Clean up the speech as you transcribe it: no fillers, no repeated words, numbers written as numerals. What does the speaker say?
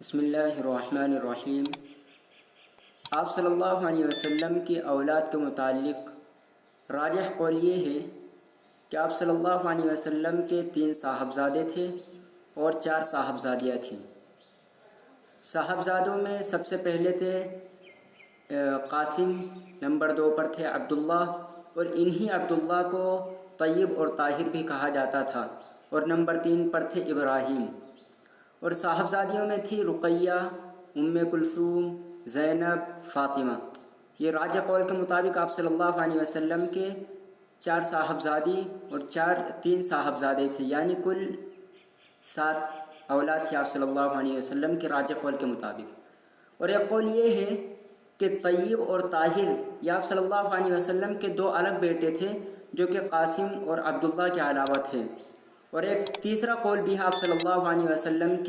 بسم اللہ الرحمن الرحیم۔ آپ صلی اللہ علیہ وسلم کی اولاد کے متعلق راجح قول یہ ہے کہ آپ صلی اللہ علیہ وسلم کے 3 صاحبزادے تھے اور 4 صاحبزادیاں تھیں۔ صاحبزادوں میں سب سے پہلے تھے قاسم، نمبر 2 پر تھے عبداللہ، اور انہی عبداللہ کو طیب اور طاہر بھی کہا جاتا تھا، اور نمبر 3 پر تھے ابراہیم۔ اور صاحبزادیوں میں تھی رقیہ، ام کلثوم، زینب، فاطمہ۔ یہ راجح قول کے مطابق آپ صلی اللہ علیہ وسلم کے 4 صاحبزادی اور 3 صاحبزادے تھے، یعنی کل 7 اولاد تھی آپ صلی اللہ علیہ وسلم کے راجح قول کے مطابق۔ اور ایک قول یہ ہے کہ طیب اور طاہر یہ آپ صلی اللہ علیہ وسلم کے 2 الگ بیٹے تھے جو کہ قاسم اور عبداللہ کے علاوہ تھے۔ اور ایک تیسرا قول بھی ہے آپ صلی اللہ علیہ وسلم کی